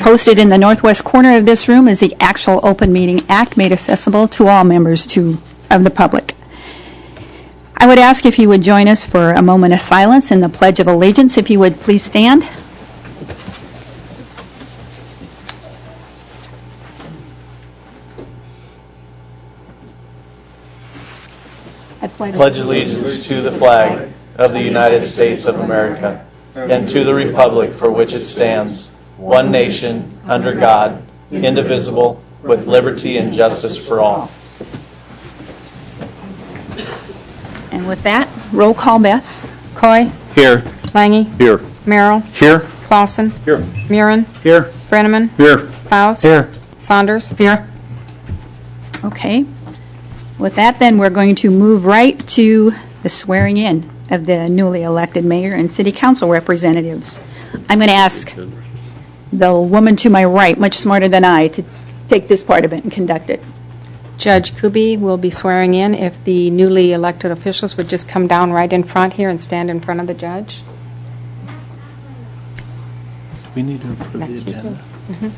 Posted in the northwest corner of this room is the actual Open Meeting Act made accessible to all members of the public. I would ask if you would join us for a moment of silence in the Pledge of Allegiance. If you would please stand. I pledge allegiance to the flag of the United States of America and to the republic for which it stands, one nation, under God, indivisible, with liberty and justice for all. And with that, roll call, Beth. Coy. Here. Lange. Here. Merrill. Here. Clausen. Here. Murin. Here. Brenneman. Here. Faust. Here. Saunders. Here. Okay. With that, then, we're going to move right to the swearing in of the newly elected mayor and city council representatives. I'm going to ask the woman to my right, much smarter than I, to take this part of it and conduct it. Judge Kuby will be swearing in. If the newly elected officials would just come down right in front here and stand in front of the judge. We need to approve the agenda. Mm-hmm.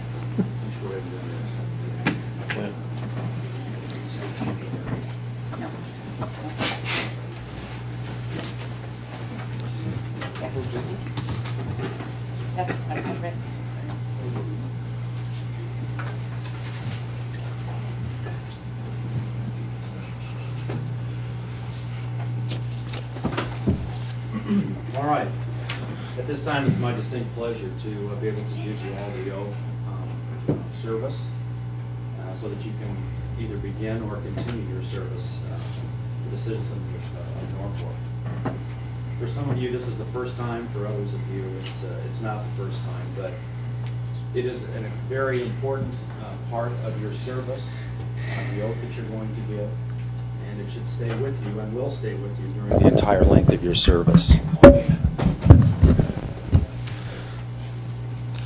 All right. At this time, it's my distinct pleasure to be able to give you all the oath of service so that you can either begin or continue your service to the citizens of Norfolk. For some of you, this is the first time. For others of you, it's not the first time. But it is a very important part of your service, the oath that you're going to give. And it should stay with you and will stay with you during the entire length of your service.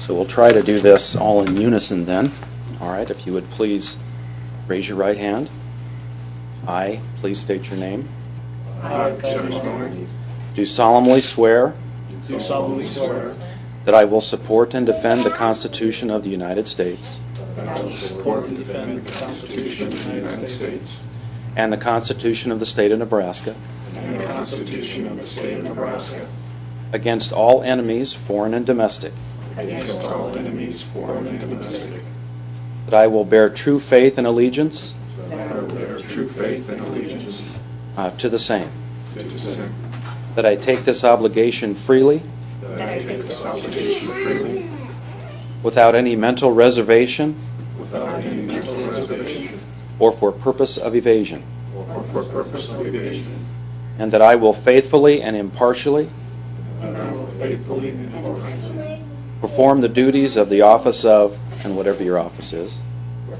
So we'll try to do this all in unison then. All right, if you would please raise your right hand. I, please state your name. I, Judge Moore, do solemnly swear do solemnly swear that I will support and defend the Constitution of the United States that I will support and defend the Constitution of the United States and the Constitution of the State of Nebraska and the Constitution of the State of Nebraska against all enemies, foreign and domestic, against all enemies, foreign and domestic, that I will bear true faith and allegiance that I will bear true faith and allegiance to the same, to the same, that I take this obligation freely that I take this obligation freely without any mental reservation without any mental reservation or for purpose of evasion, or for purpose of evasion, and that I will faithfully and impartially and I will faithfully and impartially perform the duties of the office of, and whatever your office is,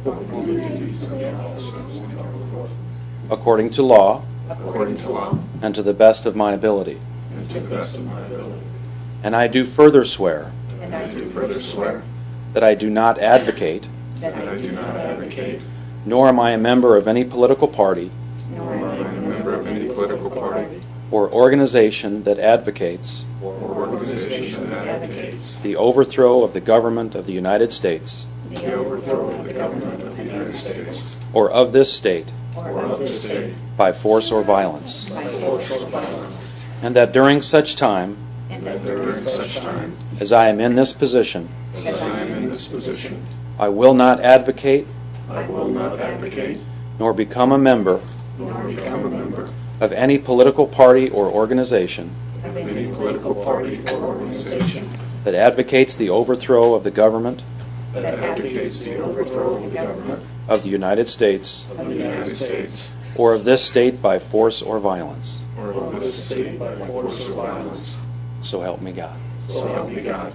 perform the duties of the office of Norfolk according to law according to law and to the best of my ability. and to the best of my ability. And I do further swear And I do further swear that I do not advocate, that I do not advocate, nor am I a member of any political party nor am I a member of any political party or organization that advocates or organization that advocates the overthrow of the government of the United States the overthrow of the government of the United States or of this state or of the state by force or violence, by force or violence, and that during such time and that during such time as I am in this position, as I am in this position, I will not advocate I will not advocate nor become a member nor become a member of any political party or organization of any political party or organization that advocates the overthrow of the government that advocates the overthrow of the government of the United States of the United States or of this state by force or violence. or of this state by force or violence. So help me God. So help me God.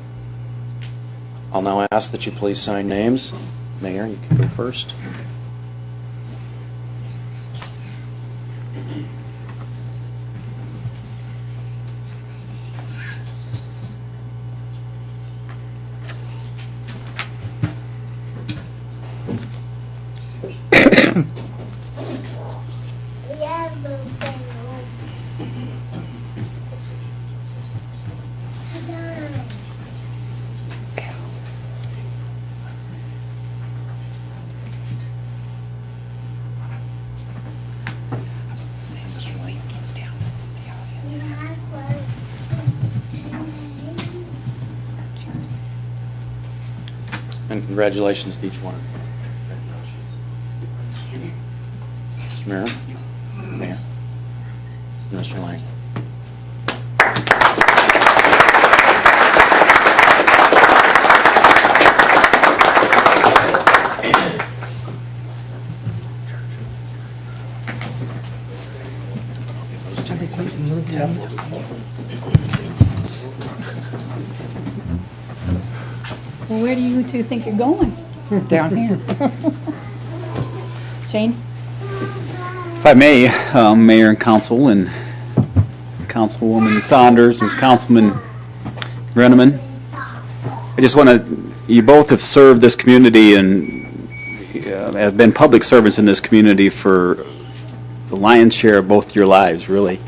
I'll now ask that you please sign names. Mayor, you can go first. And congratulations to each one of you. Mr. Mayor? Mayor? Mr. Lang? Well, where do you two think you're going? Down here. Shane? If I may, Mayor and Council and Councilwoman Saunders and Councilman Renneman, I just want to, you both have served this community and have been public servants in this community for the lion's share of both your lives, really.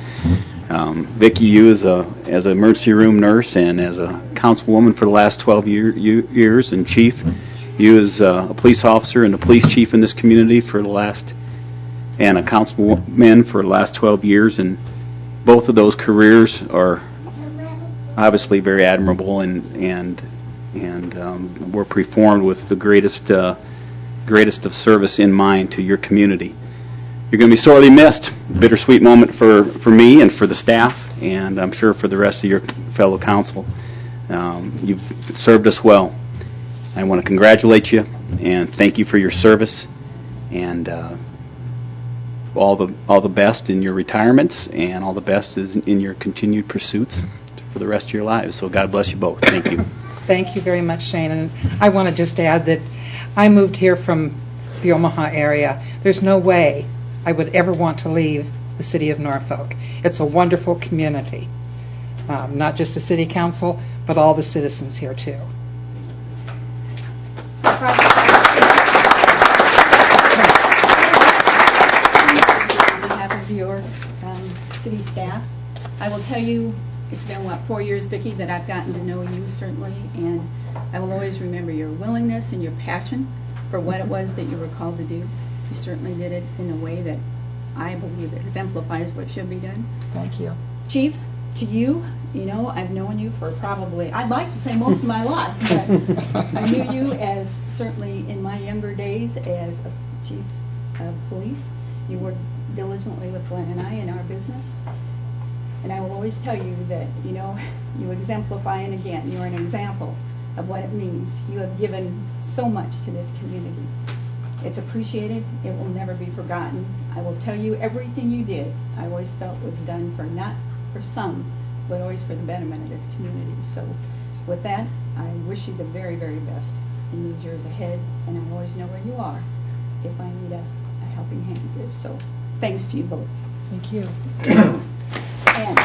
Vicki, you as an emergency room nurse and as a councilwoman for the last 12 years, and Chief, you as a police officer and a police chief in this community for the last, and a councilman for the last 12 years, and both of those careers are obviously very admirable and were performed with the greatest of service in mind to your community. You're going to be sorely missed. Bittersweet moment for me and for the staff, and I'm sure for the rest of your fellow council. You've served us well. I want to congratulate you and thank you for your service, and all the best in your retirements, and all the best in your continued pursuits for the rest of your lives. So God bless you both. Thank you. Thank you very much, Shane. And I want to just add that I moved here from the Omaha area. There's no way I would ever want to leave the city of Norfolk. It's a wonderful community, not just the city council, but all the citizens here too. On behalf of your city staff, I will tell you, it's been, 4 years, Vicki, that I've gotten to know you, certainly, and I will always remember your willingness and your passion for what it was that you were called to do. You certainly did it in a way that I believe exemplifies what should be done. Thank you. Chief, to you, I've known you for probably, I'd like to say most of my life, but I knew you as, certainly in my younger days, as a chief of police. You worked diligently with Glenn and I in our business. And I will always tell you that, you exemplify, and again, you're an example of what it means. You have given so much to this community. It's appreciated. It will never be forgotten. I will tell you, everything you did, I always felt was done for, not for some, but always for the betterment of this community. So with that, I wish you the very, very best in these years ahead, and I always know where you are if I need a helping hand here. So thanks to you both. Thank you. And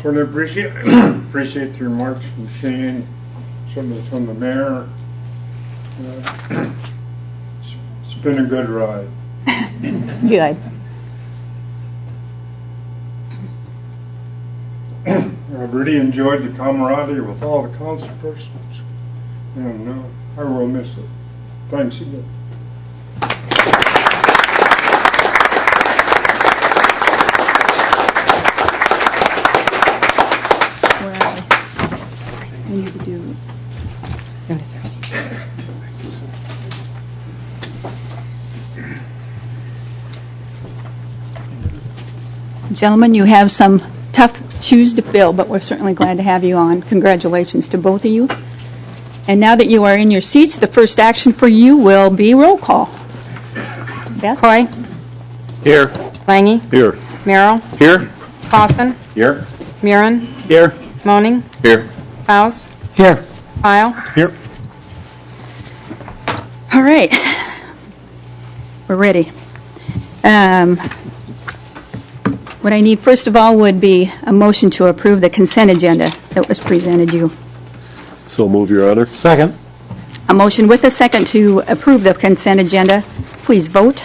Certainly appreciate your remarks from Shane, certainly from the mayor. It's been a good ride. good. I've really enjoyed the camaraderie with all the council persons, and I will miss it. Thanks again. I need to do. As soon as there's Gentlemen, you have some tough shoes to fill, but we're certainly glad to have you on. Congratulations to both of you. And now that you are in your seats, the first action for you will be roll call. Beth? Coy? Here. Langy? Here. Merrill? Here. Clausen? Here. Murin? Here. Moaning? Here. Faust? Here. File? Here. All right. We're ready. What I need first of all would be a motion to approve the consent agenda that was presented you. So move, Your Honor. Second. A motion with a second to approve the consent agenda. Please vote.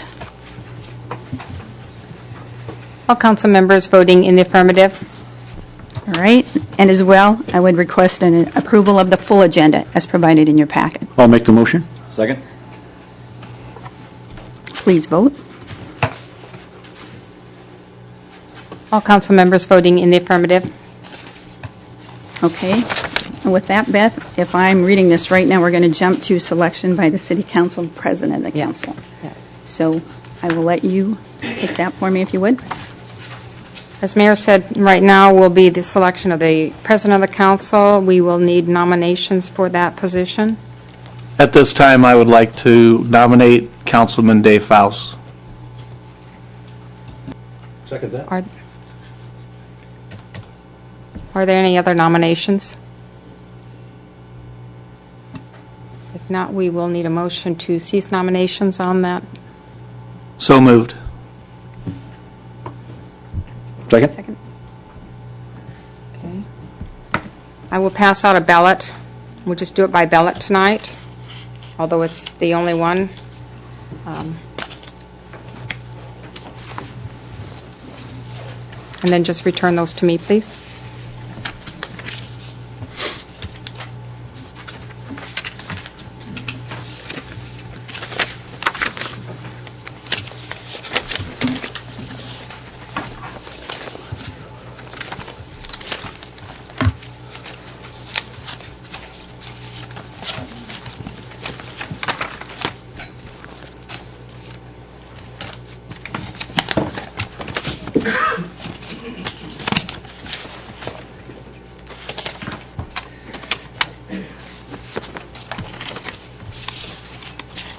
All council members voting in the affirmative. All right. And as well, I would request an approval of the full agenda as provided in your packet. I'll make the motion. Second? Please vote. All council members voting in the affirmative. Okay. And with that, Beth, if I'm reading this right now, we're going to jump to selection by the City Council President of the Council. Yes. So I will let you take that for me if you would. As Mayor said, right now will be the selection of the President of the Council. We will need nominations for that position. At this time, I would like to nominate Councilman Dave Faust. Second that. Are there any other nominations? If not, we will need a motion to cease nominations on that. So moved. Second? Okay. I will pass out a ballot. We'll just do it by ballot tonight, although it's the only one. And then just return those to me, please.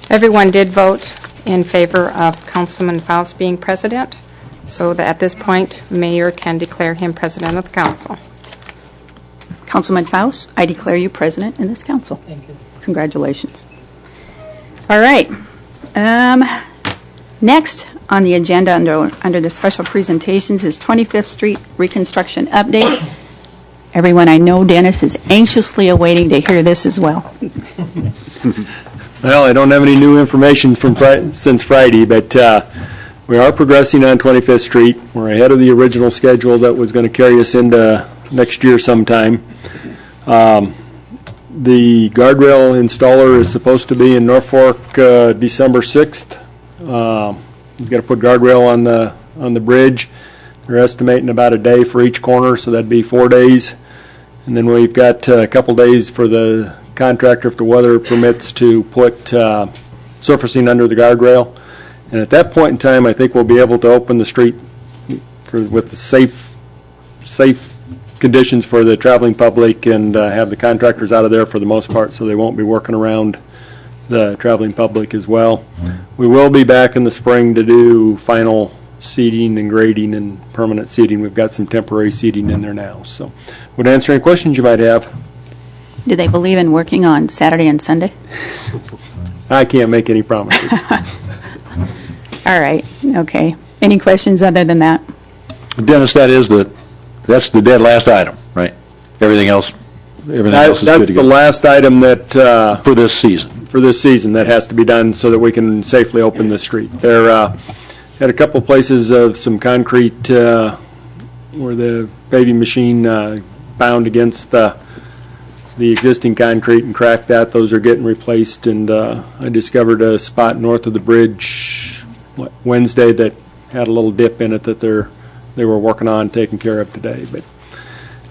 Everyone did vote in favor of Councilman Faust being president, so that at this point, Mayor can declare him president of the council. Councilman Faust, I declare you president in this council. Thank you. Congratulations. All right. Next on the agenda under the special presentations is 25th Street reconstruction update. Everyone, I know Dennis is anxiously awaiting to hear this as well. Well, I don't have any new information from since Friday, but we are progressing on 25th Street. We're ahead of the original schedule that was going to carry us into next year sometime. The guardrail installer is supposed to be in Norfolk December 6th. He's got to put guardrail on the bridge. They're estimating about a day for each corner, so that'd be 4 days. And then we've got a couple days for the contractor, if the weather permits, to put surfacing under the guardrail. And at that point in time, I think we'll be able to open the street with the safe conditions for the traveling public and have the contractors out of there for the most part, so they won't be working around the traveling public as well. We will be back in the spring to do final seating and grading and permanent seating. We've got some temporary seating in there now. So would answer any questions you might have. Do they believe in working on Saturday and Sunday? I can't make any promises. All right. Okay. Any questions other than that? Dennis, that's the dead last item, right? Everything else is good to go. That's the last item that for this season. For this season, that has to be done so that we can safely open the street. There had a couple places of some concrete where the paving machine bound against the existing concrete and cracked that. Those are getting replaced, and I discovered a spot north of the bridge Wednesday that had a little dip in it that they were working on taking care of today. But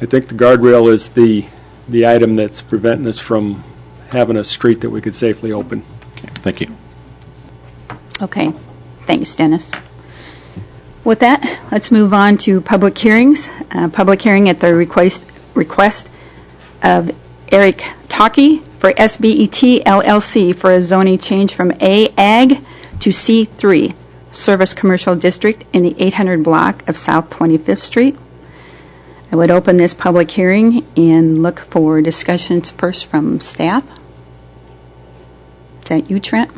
I think the guardrail is the item that's preventing us from having a street that we could safely open. Okay, thank you. Okay. Thanks, Dennis. With that, let's move on to public hearings. Public hearing at the request of Eric Taki for SBET LLC for a zoning change from A Ag to C3 Service Commercial District in the 800 block of South 25th Street. I would open this public hearing and look for discussions first from staff. Is that you, Trent?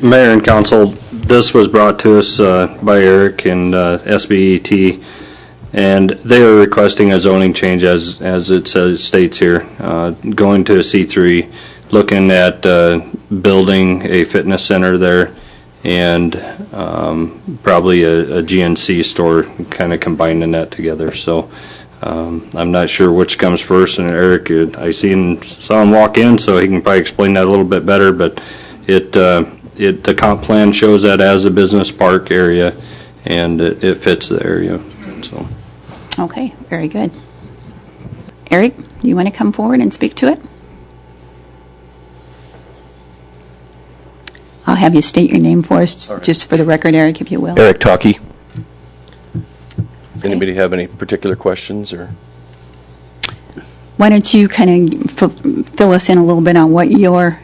Mayor and Council, this was brought to us by Eric and SBET, and they are requesting a zoning change as it states here, going to a C3, looking at building a fitness center there and probably a GNC store, kind of combining that together. So I'm not sure which comes first, and Eric, I saw him walk in, so he can probably explain that a little bit better, but the comp plan shows that as a business park area, and it fits the area, so. Okay, very good. Eric, do you want to come forward and speak to it? I'll have you state your name for us, just for the record, Eric, if you will. Eric Talkie. Does anybody have any particular questions or? Why don't you kind of fill us in a little bit on what you're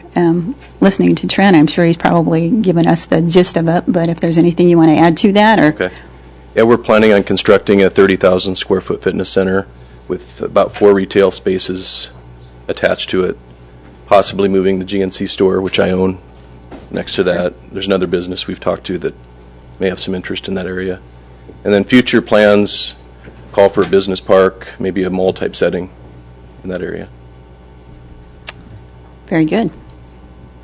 listening to Trent? I'm sure he's probably given us the gist of it, but if there's anything you want to add to that, or Okay. Yeah, we're planning on constructing a 30,000 square foot fitness center with about 4 retail spaces attached to it, possibly moving the GNC store, which I own, next to that. There's another business we've talked to that may have some interest in that area. And then future plans call for a business park, maybe a mall type setting in that area. very good.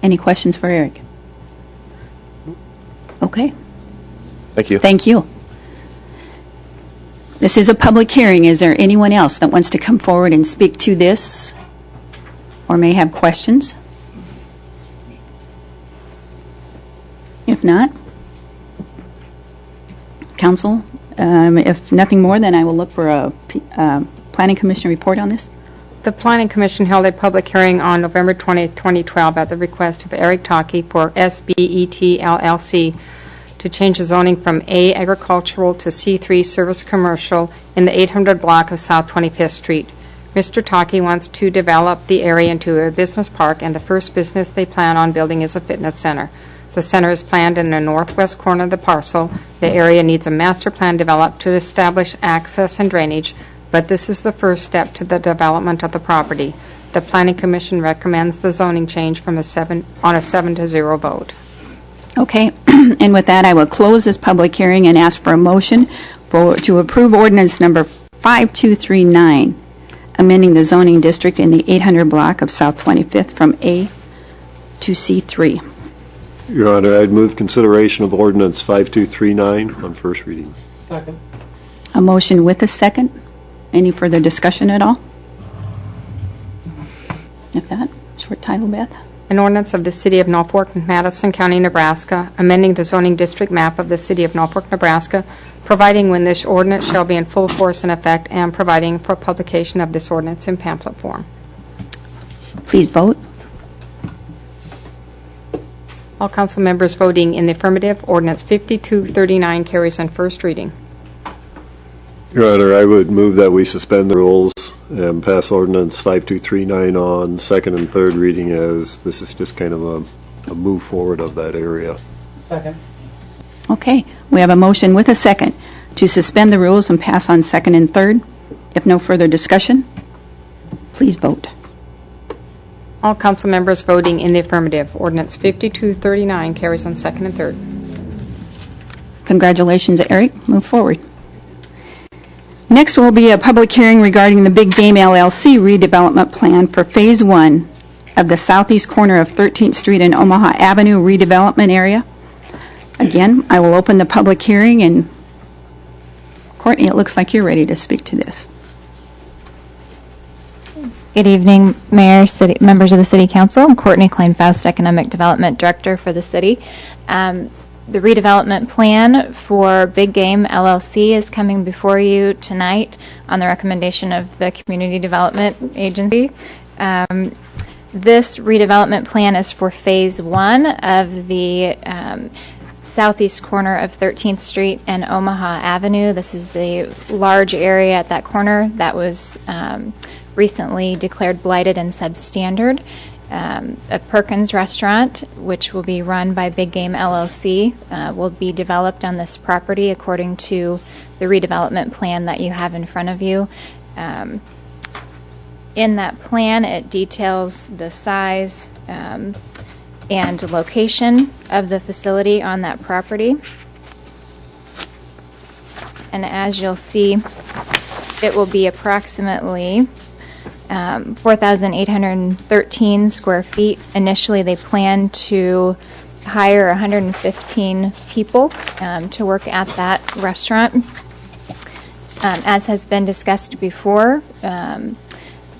Any questions for Eric? Okay, Thank you. thank you. This is a public hearing. Is there anyone else that wants to come forward and speak to this or may have questions? If not, council, if nothing more, then I will look for a planning commission report on this. The Planning Commission held a public hearing on November 20th, 2012 at the request of Eric Talkie for SBET LLC to change the zoning from A agricultural to C3 service commercial in the 800 block of South 25th Street. Mr. Talkie wants to develop the area into a business park, and the first business they plan on building is a fitness center. The center is planned in the northwest corner of the parcel. The area needs a master plan developed to establish access and drainage, but this is the first step to the development of the property. The Planning Commission recommends the zoning change from a 7-0 vote. Okay, and with that, I will close this public hearing and ask for a motion to approve ordinance number 5239, amending the zoning district in the 800 block of South 25th from A to C3. Your Honor, I'd move consideration of ordinance 5239 on first reading. A motion with a second. Any further discussion at all? If not, short title, Beth. An ordinance of the City of Norfolk, Madison County, Nebraska, amending the zoning district map of the City of Norfolk, Nebraska, providing when this ordinance shall be in full force and effect, and providing for publication of this ordinance in pamphlet form. Please vote. All council members voting in the affirmative, ordinance 5239 carries on first reading. Your Honor, I would move that we suspend the rules and pass ordinance 5239 on second and third reading, as this is just kind of a move forward of that area. Okay, we have a motion with a second to suspend the rules and pass on second and third. If no further discussion, please vote. All council members voting in the affirmative, ordinance 5239 carries on second and third. Congratulations, Eric. Move forward. Next will be a public hearing regarding the Big Game LLC redevelopment plan for Phase 1 of the southeast corner of 13th Street and Omaha Avenue redevelopment area. Again, I will open the public hearing, and Courtney, it looks like you're ready to speak to this. Good evening, Mayor, members of the City Council. I'm Courtney Klein-Faust, Economic Development Director for the city. The redevelopment plan for Big Game LLC is coming before you tonight on the recommendation of the Community Development Agency. This redevelopment plan is for Phase 1 of the southeast corner of 13th Street and Omaha Avenue. This is the large area at that corner that was recently declared blighted and substandard. A Perkins restaurant, which will be run by Big Game LLC, will be developed on this property according to the redevelopment plan that you have in front of you. In that plan, it details the size and location of the facility on that property. And as you'll see, it will be approximately 4,813 square feet. Initially, they plan to hire 115 people to work at that restaurant. As has been discussed before,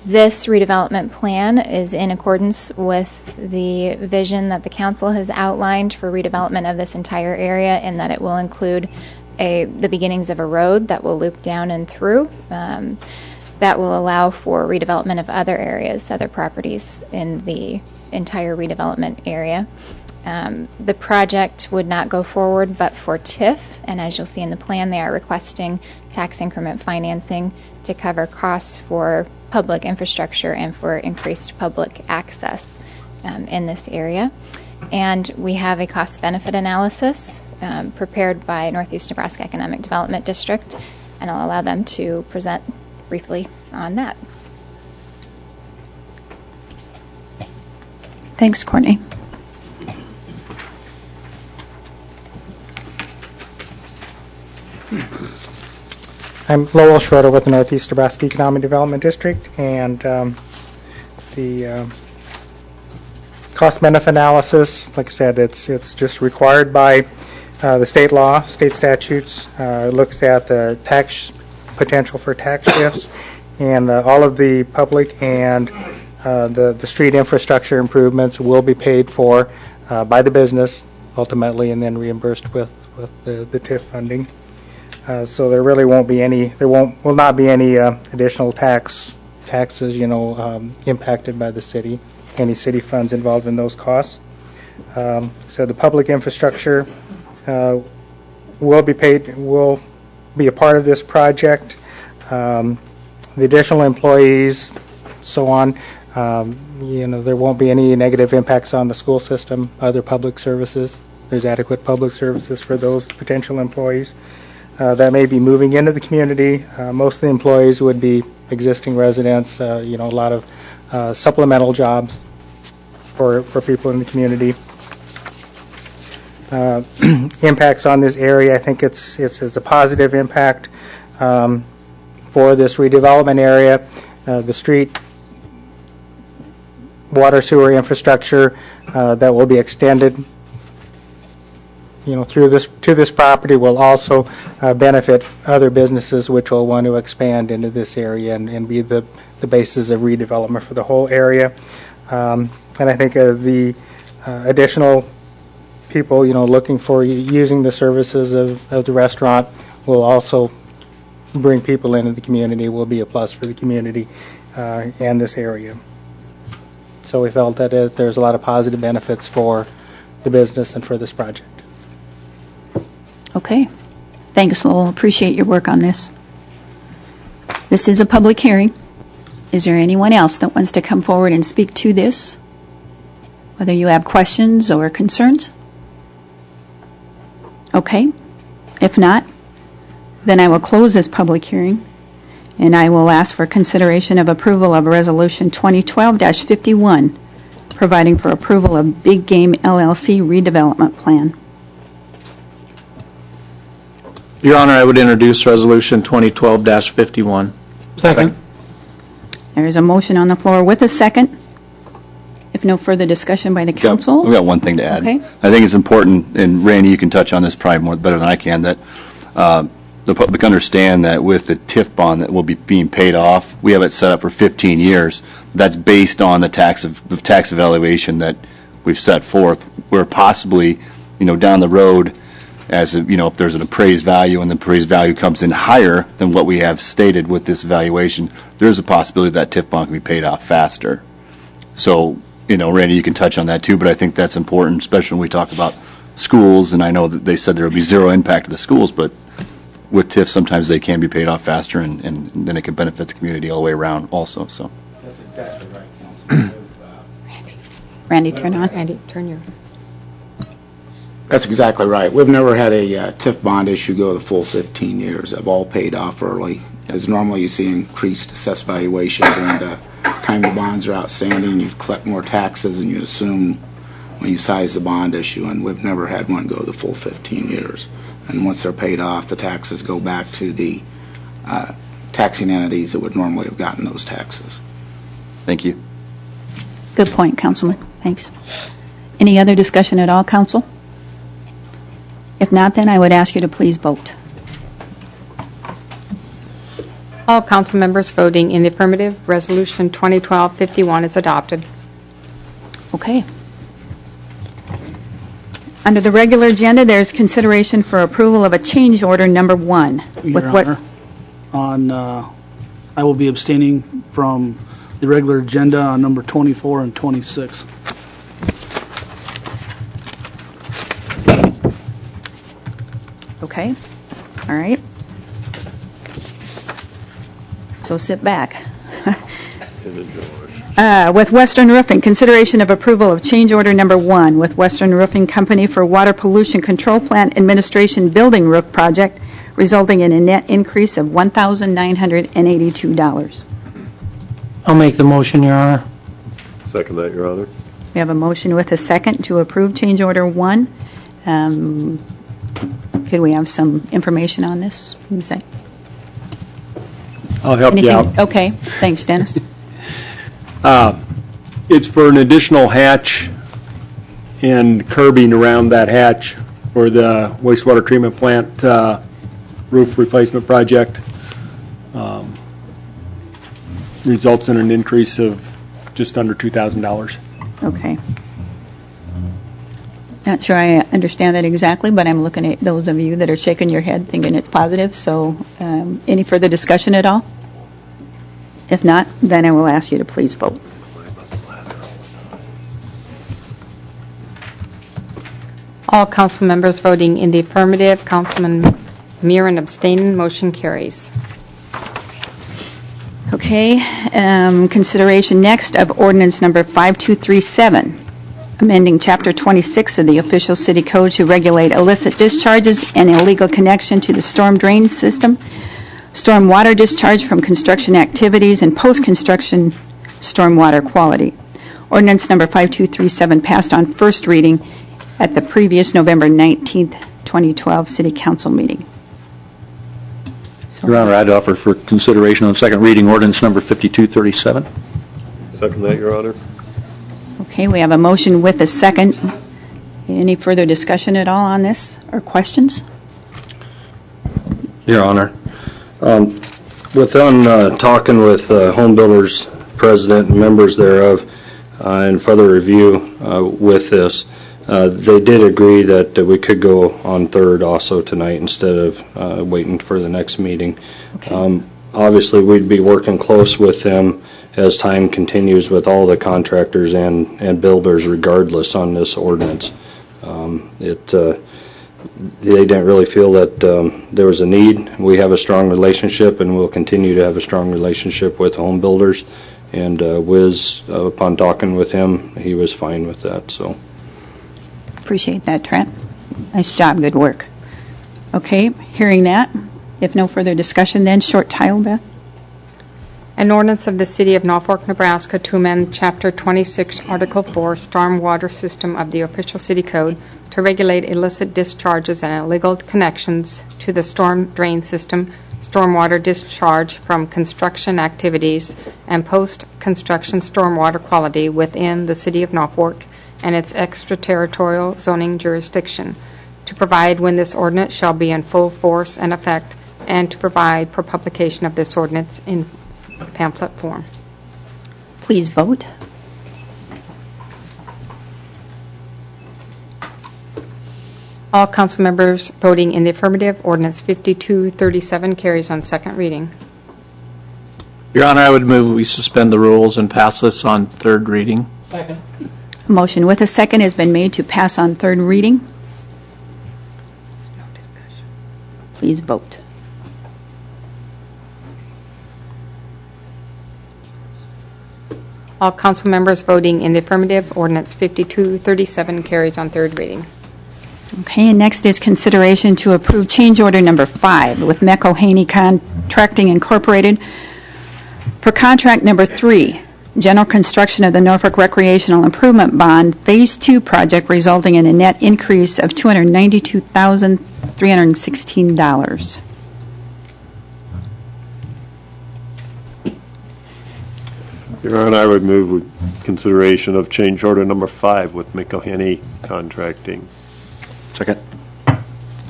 this redevelopment plan is in accordance with the vision that the council has outlined for redevelopment of this entire area, and that it will include the beginnings of a road that will loop down and through. That will allow for redevelopment of other areas, other properties in the entire redevelopment area. The project would not go forward but for TIF, and as you'll see in the plan, they are requesting tax increment financing to cover costs for public infrastructure and for increased public access in this area. And we have a cost-benefit analysis prepared by Northeast Nebraska Economic Development District, and I'll allow them to present briefly on that. Thanks, Courtney. I'm Lowell Schroeder with the Northeast Nebraska Economic Development District, and the cost-benefit analysis, like I said, it's just required by the state law, state statutes. It looks at the tax potential for tax shifts, and all of the public and the street infrastructure improvements will be paid for by the business ultimately, and then reimbursed with the TIF funding. So there really won't be any. Will not be any additional taxes, impacted by the city. Any city funds involved in those costs. So the public infrastructure will be paid. Will be a part of this project. The additional employees, so on. There won't be any negative impacts on the school system, other public services. There's adequate public services for those potential employees that may be moving into the community. Most of the employees would be existing residents. A lot of supplemental jobs for people in the community. Impacts on this area, I think it's a positive impact for this redevelopment area. The street, water, sewer infrastructure that will be extended through this property will also benefit other businesses which will want to expand into this area and be the basis of redevelopment for the whole area. And I think the additional people looking for using the services of the restaurant will also bring people into the community, will be a plus for the community and this area. So we felt that there's a lot of positive benefits for the business and for this project. Okay. Thanks, Lowell. Appreciate your work on this. This is a public hearing. Is there anyone else that wants to come forward and speak to this? Whether you have questions or concerns? Okay. If not, then I will close this public hearing, and I will ask for consideration of approval of Resolution 2012-51, providing for approval of Big Game LLC redevelopment plan. Your Honor, I would introduce Resolution 2012-51. Second. There is a motion on the floor with a second. If no further discussion by the council. We've got one thing to add. Okay. I think it's important, and Randy, you can touch on this probably better than I can, that the public understand that with the TIF bond that will be being paid off, we have it set up for 15 years. That's based on the tax evaluation that we've set forth, where possibly, down the road, as if there's an appraised value and the appraised value comes in higher than what we have stated with this evaluation, there's a possibility that TIF bond can be paid off faster. So, Randy, you can touch on that too, but I think that's important, especially when we talk about schools, and I know that they said there will be zero impact to the schools, but with TIF, sometimes they can be paid off faster, and then it can benefit the community all the way around also. So. That's exactly right, Councilman. Randy, turn on. Randy, turn your... That's exactly right. We've never had a TIF bond issue go the full 15 years. They've all paid off early. As normally you see increased assessed valuation during the time the bonds are outstanding. You collect more taxes and you assume when you size the bond issue, and we've never had one go the full 15 years. And once they're paid off, the taxes go back to the taxing entities that would normally have gotten those taxes. Thank you. Good point, Councilman. Thanks. Any other discussion at all, Council? If not, then I would ask you to please vote. All council members voting in the affirmative, Resolution 2012-51 is adopted. Okay. Under the regular agenda, there's consideration for approval of a change order number 1. Your Honor, I will be abstaining from the regular agenda on number 24 and 26. Okay, all right. So sit back. With Western Roofing, consideration of approval of change order number 1 with Western Roofing Company for Water Pollution Control Plant Administration Building Roof Project, resulting in a net increase of $1,982. I'll make the motion, Your Honor. Second that, Your Honor. We have a motion with a second to approve change order 1. Could we have some information on this? What do you say? I'll help you out. Okay, thanks, Dennis. It's for an additional hatch and curbing around that hatch for the wastewater treatment plant roof replacement project. Results in an increase of just under $2,000. Okay. Not sure I understand that exactly, but I'm looking at those of you that are shaking your head thinking it's positive. So any further discussion at all? If not, then I will ask you to please vote. All council members voting in the affirmative, Councilman Mearen abstaining, motion carries. Okay, consideration next of ordinance number 5237, amending Chapter 26 of the official city code to regulate illicit discharges and illegal connection to the storm drain system, storm water discharge from construction activities, and post-construction storm water quality. Ordinance number 5237 passed on first reading at the previous November 19th, 2012 City Council meeting. Your Honor, I'd offer for consideration on second reading ordinance number 5237. Second that, Your Honor. Okay, we have a motion with a second. Any further discussion at all on this or questions? Your Honor, within talking with Home Builders President and members thereof and further review with this, they did agree that we could go on third also tonight instead of waiting for the next meeting. Okay. Obviously, we'd be working close with them as time continues with all the contractors and builders regardless on this ordinance. They didn't really feel that there was a need. We have a strong relationship and we'll continue to have a strong relationship with home builders. And Wiz, upon talking with him, he was fine with that. So. Appreciate that, Trent. Nice job, good work. Okay, hearing that, if no further discussion, then short title, Beth. An ordinance of the City of Norfolk, Nebraska to amend Chapter 26, Article 4, Stormwater System of the Official City Code to regulate illicit discharges and illegal connections to the storm drain system, stormwater discharge from construction activities, and post-construction stormwater quality within the City of Norfolk and its extraterritorial zoning jurisdiction, to provide when this ordinance shall be in full force and effect, and to provide for publication of this ordinance in pamphlet form. Please vote. All council members voting in the affirmative, ordinance 5237 carries on second reading. Your Honor, I would move we suspend the rules and pass this on third reading. Second. A motion with a second has been made to pass on third reading. Please vote. All council members voting in the affirmative, ordinance 5237 carries on third reading. Okay, and next is consideration to approve change order number 5 with Mecco Haney Contracting Incorporated for contract number 3, general construction of the Norfolk Recreational Improvement Bond Phase 2 project, resulting in a net increase of $292,316. Your Honor, I would move with consideration of change order number 5 with McElhenney Contracting. Second.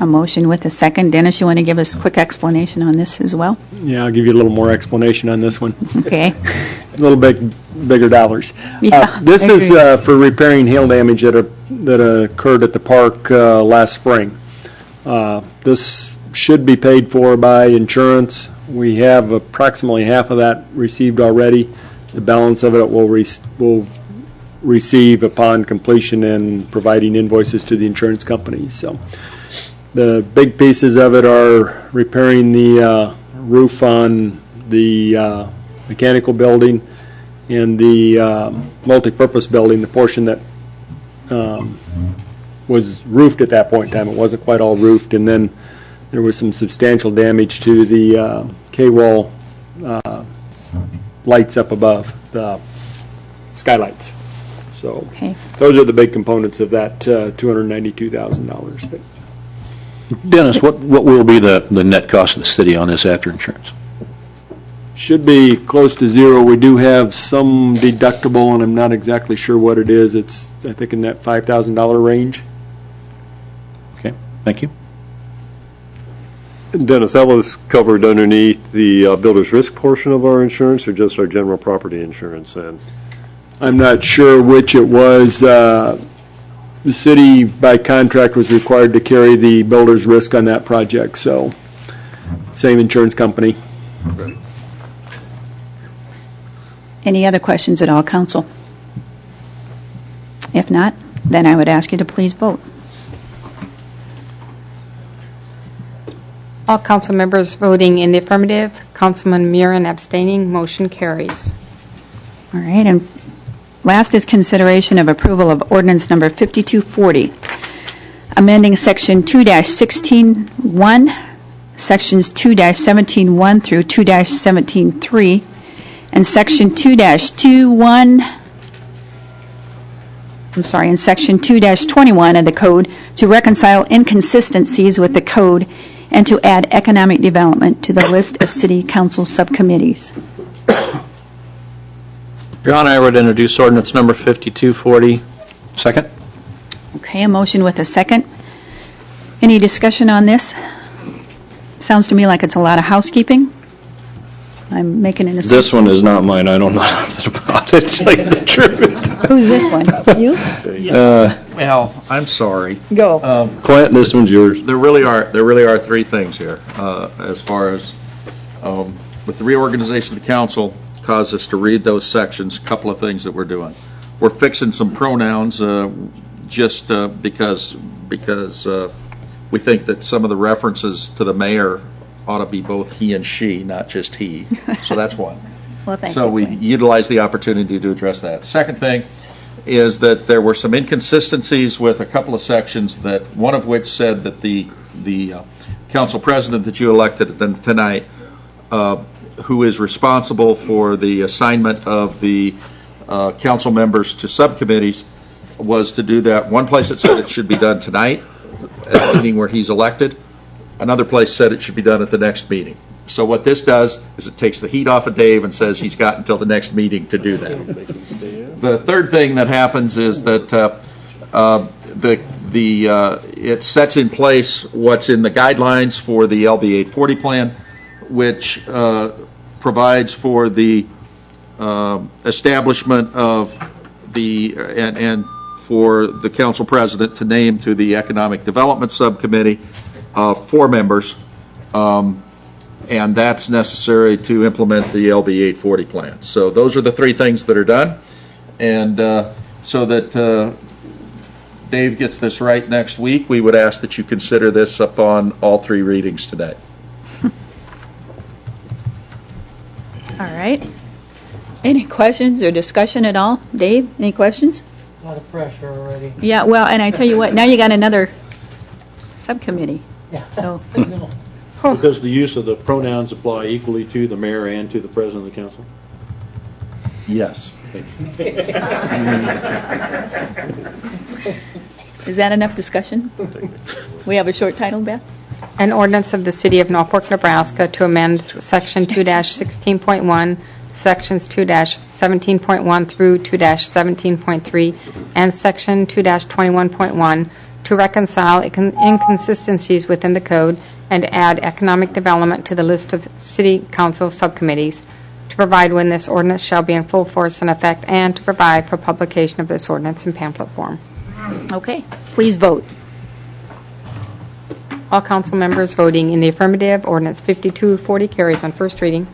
A motion with a second. Dennis, you want to give us a quick explanation on this as well? Yeah, I'll give you a little more explanation on this one. Okay. A little bit bigger dollars. Yeah, This I is agree. for repairing hail damage that occurred at the park last spring. This should be paid for by insurance. We have approximately half of that received already. The balance of it will receive upon completion and providing invoices to the insurance company. So the big pieces of it are repairing the roof on the mechanical building and the multipurpose building, the portion that was roofed at that point in time. It wasn't quite all roofed, and then there was some substantial damage to the K-wall lights up above, the skylights. So those are the big components of that $292,000. Dennis, what will be the net cost of the city on this after insurance? Should be close to zero. We do have some deductible, and I'm not exactly sure what it is. It's, I think, in that $5,000 range. Okay, thank you. Dennis, that was covered underneath the builder's risk portion of our insurance or just our general property insurance then? I'm not sure which it was. The city, by contract, was required to carry the builder's risk on that project, so same insurance company. Any other questions at all, council? If not, then I would ask you to please vote. All council members voting in the affirmative, Councilman Murin abstaining, motion carries. All right, and last is consideration of approval of ordinance number 5240, amending section 2-16-1, sections 2-17-1 through 2-17-3, and section 2-21, and section 2-21 of the code to reconcile inconsistencies with the code and to add economic development to the list of city council subcommittees. Your Honor, I would introduce ordinance number 5240. Second? Okay, a motion with a second. Any discussion on this? Sounds to me like it's a lot of housekeeping. I'm making an assumption. This one is not mine. I don't know nothing about it, to tell you the truth. Who's this one? You? Well, I'm sorry. Go. Clint, this one's yours. There really are three things here, as far as, with the reorganization of the council, caused us to read those sections, a couple of things that we're doing. We're fixing some pronouns, just because we think that some of the references to the mayor ought to be both he and she, not just he. So that's one. Well, thank so you. we utilized the opportunity to address that. Second thing is that there were some inconsistencies with a couple of sections, that one of which said that the council president that you elected tonight, who is responsible for the assignment of the council members to subcommittees, was to do that. One place it said it should be done tonight at the meeting where he's elected. Another place said it should be done at the next meeting. So what this does is it takes the heat off of Dave and says he's got until the next meeting to do that. The third thing that happens is that it sets in place what's in the guidelines for the LB 840 plan, which provides for the establishment of and for the council president to name to the Economic Development Subcommittee 4 members, and that's necessary to implement the LB 840 plan. So those are the three things that are done, and so that Dave gets this right next week, we would ask that you consider this upon all 3 readings today. All right. Any questions or discussion at all? Dave, any questions? A lot of pressure already. Yeah, well, and I tell you what, now you got another subcommittee. Yeah. So, Does the use of the pronouns apply equally to the mayor and to the president of the council? Yes. is that enough discussion? We have a short title, Beth? An ordinance of the City of Norfolk, Nebraska to amend Section 2-16.1, Sections 2-17.1 through 2-17.3, and Section 2-21.1 to reconcile inconsistencies within the code and add economic development to the list of City Council subcommittees, to provide when this ordinance shall be in full force and effect, and to provide for publication of this ordinance in pamphlet form. Okay, please vote. All council members voting in the affirmative, ordinance 5240 carries on first reading.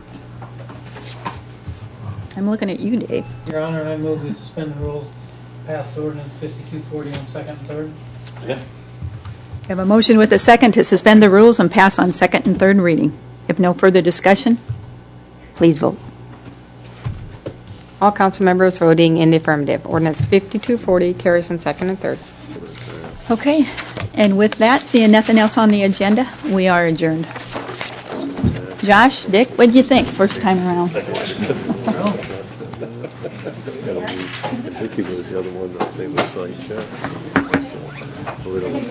I'm looking at you, Dave. Your Honor, I move we suspend the rules, pass ordinance 5240 on second and third. We have a motion with a second to suspend the rules and pass on second and third reading. If no further discussion, please vote. All council members voting in the affirmative, ordinance 5240 carries on second and third. Okay, and with that, seeing nothing else on the agenda, we are adjourned. Josh, Dick, what did you think first time around? I think he was the other one that was able to sign checks. So, we don't-